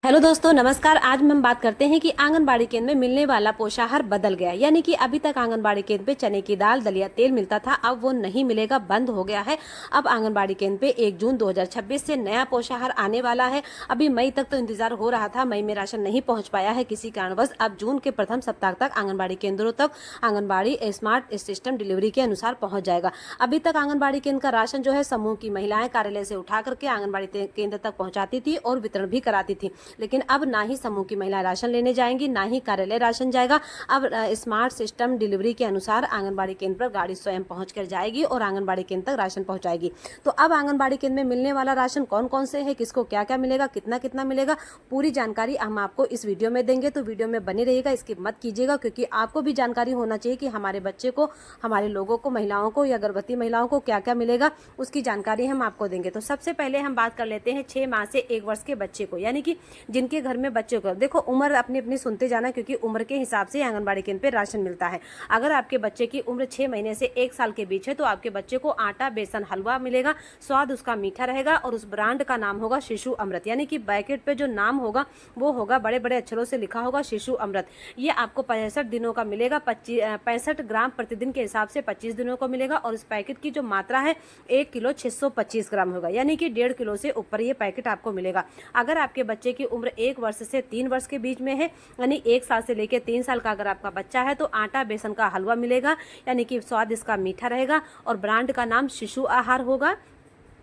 Hello दोस्तों, नमस्कार। आज हम बात करते हैं कि आंगनबाड़ी केंद्र में मिलने वाला पोषाहार बदल गया है। यानी कि अभी तक आंगनबाड़ी केंद्र पे चने की दाल, दलिया, तेल मिलता था, अब वो नहीं मिलेगा, बंद हो गया है। अब आंगनबाड़ी केंद्र पे 1 जून 2026 से नया पोषाहार आने वाला है। अभी मई तक तो इंतजार हो रहा था, मई में राशन नहीं पहुंच पाया है किसी कारणवश। अब जून के प्रथम सप्ताह तक आंगनबाड़ी केंद्रों तक आंगनबाड़ी स्मार्ट सिस्टम डिलीवरी के अनुसार पहुंच जाएगा। अभी तक आंगनबाड़ी केंद्र का राशन जो है समूह की महिलाएं कार्यालय से उठा करके आंगनबाड़ी केंद्र तक पहुंचाती थी और वितरण भी कराती थी। लेकिन अब ना ही समूह की महिला राशन लेने जाएंगी, ना ही कार्यालय राशन जाएगा। अब स्मार्ट सिस्टम डिलीवरी के अनुसार आंगनबाड़ी केंद्र पर गाड़ी स्वयं पहुंच कर जाएगी और आंगनबाड़ी केंद्र तक राशन पहुंचाएगी। तो अब आंगनबाड़ी केंद्र में मिलने वाला राशन कौन कौन से है, किसको क्या क्या मिलेगा, कितना कितना मिलेगा, पूरी जानकारी हम आपको इस वीडियो में देंगे। तो वीडियो में बने रहिएगा, स्किप मत कीजिएगा, क्योंकि आपको भी जानकारी होना चाहिए कि हमारे बच्चे को, हमारे लोगों को, महिलाओं को या गर्भवती महिलाओं को क्या क्या मिलेगा, उसकी जानकारी हम आपको देंगे। तो सबसे पहले हम बात कर लेते हैं 6 माह से 1 वर्ष के बच्चे को, यानी कि जिनके घर में बच्चे को, देखो उम्र अपनी अपनी सुनते जाना, क्योंकि उम्र के हिसाब से आंगनबाड़ी केंद्र पे राशन मिलता है। अगर आपके बच्चे की उम्र 6 महीने से 1 साल के बीच है तो आपके बच्चे को आटा बेसन हलवा मिलेगा। स्वाद उसका मीठा रहेगा और उस ब्रांड का नाम होगा शिशु अमृत। यानी कि पैकेट पे जो नाम होगा वो होगा, बड़े बड़े अक्षरों से लिखा होगा शिशु अमृत। ये आपको 65 दिनों का मिलेगा। 65 ग्राम प्रतिदिन के हिसाब से 25 दिनों को मिलेगा। और इस पैकेट की जो मात्रा है 1 किलो 625 ग्राम होगा, यानी कि 1.5 किलो से ऊपर ये पैकेट आपको मिलेगा। अगर आपके बच्चे की उम्र 1 वर्ष से 3 वर्ष के बीच में है, यानी 1 साल से लेकर 3 साल का अगर आपका बच्चा है, तो आटा बेसन का हलवा मिलेगा, यानी कि स्वाद इसका मीठा रहेगा और ब्रांड का नाम शिशु आहार होगा।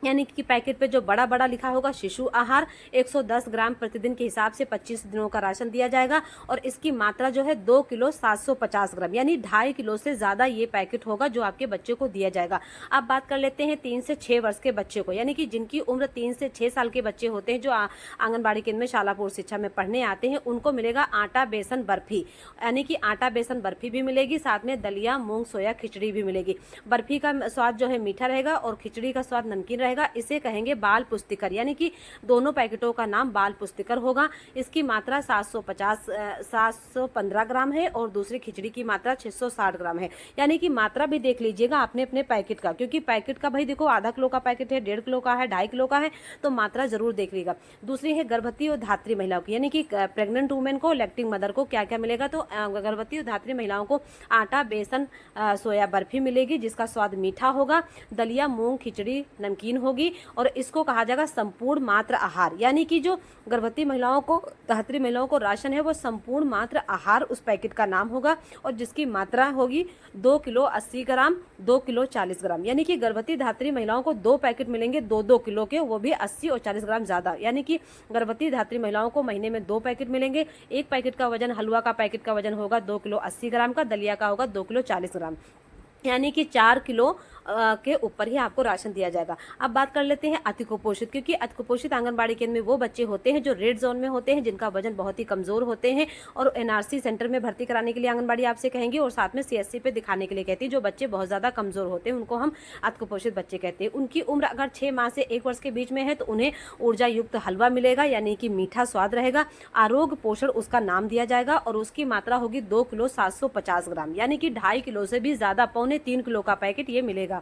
यानी कि पैकेट पे जो बड़ा बड़ा लिखा होगा शिशु आहार। 110 ग्राम प्रतिदिन के हिसाब से 25 दिनों का राशन दिया जाएगा और इसकी मात्रा जो है 2 किलो 750 ग्राम, यानी 2.5 किलो से ज़्यादा ये पैकेट होगा जो आपके बच्चे को दिया जाएगा। अब बात कर लेते हैं 3 से 6 वर्ष के बच्चे को, यानी कि जिनकी उम्र 3 से 6 साल के बच्चे होते हैं, जो आंगनबाड़ी केंद्र में शालापूर्व शिक्षा में पढ़ने आते हैं, उनको मिलेगा आटा बेसन बर्फी। यानी कि आटा बेसन बर्फी भी मिलेगी, साथ में दलिया मूंग सोया खिचड़ी भी मिलेगी। बर्फी का स्वाद जो है मीठा रहेगा और खिचड़ी का स्वाद नमकीन रहेगा। इसे कहेंगे बाल पुस्तिकर, यानी कि दोनों पैकेटों का नाम बाल पुस्तिकर होगा। इसकी मात्रा 715 ग्राम है और दूसरी खिचड़ी की मात्रा 660 ग्राम है। यानी कि मात्रा भी देख लीजिएगा अपने अपने पैकेट का, क्योंकि पैकेट का भाई देखो, आधा किलो का पैकेट है, 1.5 किलो का है, 2.5 किलो का है, तो मात्रा जरूर देख लीजिएगा। दूसरी है गर्भवती और धात्री महिलाओं की, यानी कि प्रेग्नेंट वुमेन को, लैक्टिंग मदर को क्या क्या मिलेगा। तो गर्भवती और धात्री महिलाओं को आटा बेसन सोया बर्फी मिलेगी, जिसका स्वाद मीठा होगा। दलिया मूंग खिचड़ी नमकीन होगी और इसको कहा जाएगा संपूर्ण मात्र आहार। यानी कि जो गर्भवती महिलाओं को, धात्री महिलाओं को राशन है वो संपूर्ण मात्र आहार उस पैकेट का नाम होगा और जिसकी मात्रा होगी 2 किलो 80 ग्राम, 2 किलो 40 ग्राम। यानी कि गर्भवती धात्री महिलाओं को 2 पैकेट मिलेंगे 2-2 किलो के, वो भी 80 और 40 ग्राम ज्यादा। यानी कि गर्भवती धात्री महिलाओं को महीने में 2 पैकेट मिलेंगे। एक पैकेट का वजन, हलवा का पैकेट का वजन होगा 2 किलो 80 ग्राम का, दलिया का होगा 2 किलो 40 ग्राम, यानी कि 4 किलो के ऊपर ही आपको राशन दिया जाएगा। अब बात कर लेते हैं अति कुपोषित, क्योंकि अति कुपोषित आंगनबाड़ी केंद्र में वो बच्चे होते हैं जो रेड जोन में होते हैं, जिनका वजन बहुत ही कमजोर होते हैं और एनआरसी सेंटर में भर्ती कराने के लिए आंगनबाड़ी आपसे कहेंगे और साथ में सीएससी पे दिखाने के लिए कहती है। जो बच्चे बहुत ज्यादा कमजोर होते हैं उनको हम अति कुपोषित बच्चे कहते हैं। उनकी उम्र अगर 6 माह से 1 वर्ष के बीच में है तो उन्हें ऊर्जा युक्त हलवा मिलेगा, यानी कि मीठा स्वाद रहेगा। आरोग्य पोषण उसका नाम दिया जाएगा और उसकी मात्रा होगी 2 किलो 750 ग्राम, यानी कि 2.5 किलो से भी ज्यादा, 2.75 किलो का पैकेट ये मिलेगा।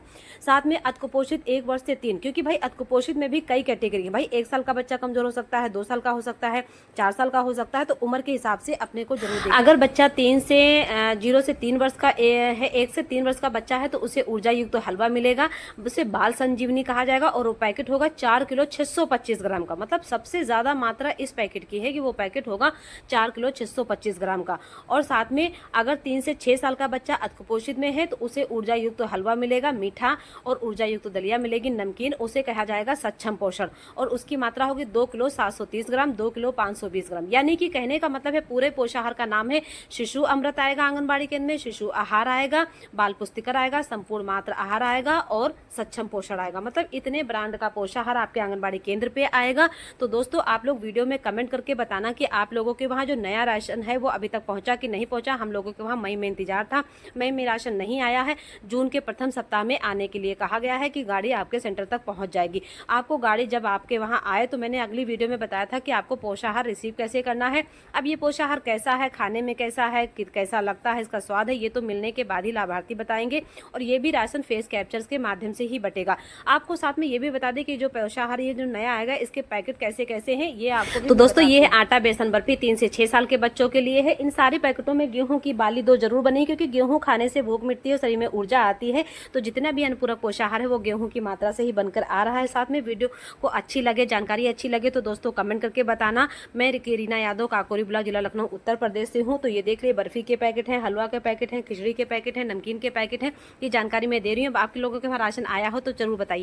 साथ में अति कुपोषित 1 वर्ष से 3, क्योंकि भाई अति कुपोषित में भी कई कैटेगरी है भाई। 1 साल का बच्चा कमजोर हो सकता है, 2 साल का हो सकता है, 4 साल का हो सकता है, तो उम्र के हिसाब से अपने को जरूर देखना। अगर बच्चा 0 से 3 वर्ष का है, 1 से 3 वर्ष का बच्चा है, तो उसे ऊर्जा युक्त हलवा मिलेगा, उसे बाल संजीवनी कहा जाएगा और वो पैकेट होगा 4 किलो 625 ग्राम का। मतलब सबसे ज्यादा मात्रा इस पैकेट की है कि वो पैकेट होगा 4 किलो 625 ग्राम का। और साथ में अगर 3 से 6 साल का बच्चा अति कुपोषित में है तो उसे ऊर्जा युक्त हलवा मिलेगा मीठा और ऊर्जा युक्त दलिया मिलेगी नमकीन, उसे कहा जाएगा सक्षम पोषण और उसकी मात्रा होगी 2 किलो 730 ग्राम, 2 किलो 520 ग्राम। यानी कि कहने का मतलब है पूरे पोषाहार का नाम है शिशु अमृत आएगा आंगनबाड़ी केंद्र में, शिशु आहार आएगा, बाल पुस्तिकर आएगा, संपूर्ण मात्र आहार आएगा और सक्षम पोषण आएगा। मतलब इतने ब्रांड का पोषाहार आपके आंगनबाड़ी केंद्र पे आएगा। तो दोस्तों आप लोग वीडियो में कमेंट करके बताना कि आप लोगों के वहाँ जो नया राशन है वो अभी तक पहुंचा कि नहीं पहुंचा। हम लोगों के वहाँ मई में इंतजार था, मई में राशन नहीं आया है। है। जून के प्रथम सप्ताह में आने के लिए कहा गया है कि गाड़ी आपके सेंटर तक पहुंच जाएगी। आपको गाड़ी जब आपके वहां आए तो मैंने अगली वीडियो में बताया था कि आपको पोषाहार रिसीव कैसे करना है। अब ये पोषाहार कैसा है, खाने में कैसा है, कैसा लगता है, इसका स्वाद है, ये तो मिलने के बाद ही लाभार्थी बताएंगे। और ये भी राशन फेस कैप्चर्स के माध्यम से ही बटेगा। आपको साथ में ये भी बता दें कि जो पोषाहार ये जो नया आएगा इसके पैकेट कैसे कैसे हैं ये आपको। तो दोस्तों ये है आटा बेसन बर्फी 3 से 6 साल के बच्चों के लिए है। इन सारे पैकेटों में गेहूं की बाली 2 जरूर बनेगी, क्योंकि गेहूं खाने से भूख मिटती है और शरीर में ऊर्जा आती है। तो जितना भी अनुपूरक पोषाहार है वो गेहूं की मात्रा से ही बनकर आ रहा है। साथ में वीडियो को अच्छी लगे, जानकारी अच्छी लगे तो दोस्तों कमेंट करके बताना। मैं रीना यादव, काकोरी ब्लॉक, जिला लखनऊ, उत्तर प्रदेश से हूँ। तो ये देख लिए बर्फी के पैकेट हैं, हलवा के पैकेट हैं, खिचड़ी के पैकेट हैं, नमकीन के पैकेट हैं। ये जानकारी मैं दे रही हूँ। आपके लोगों के वहाँ राशन आया हो तो जरूर बताइए।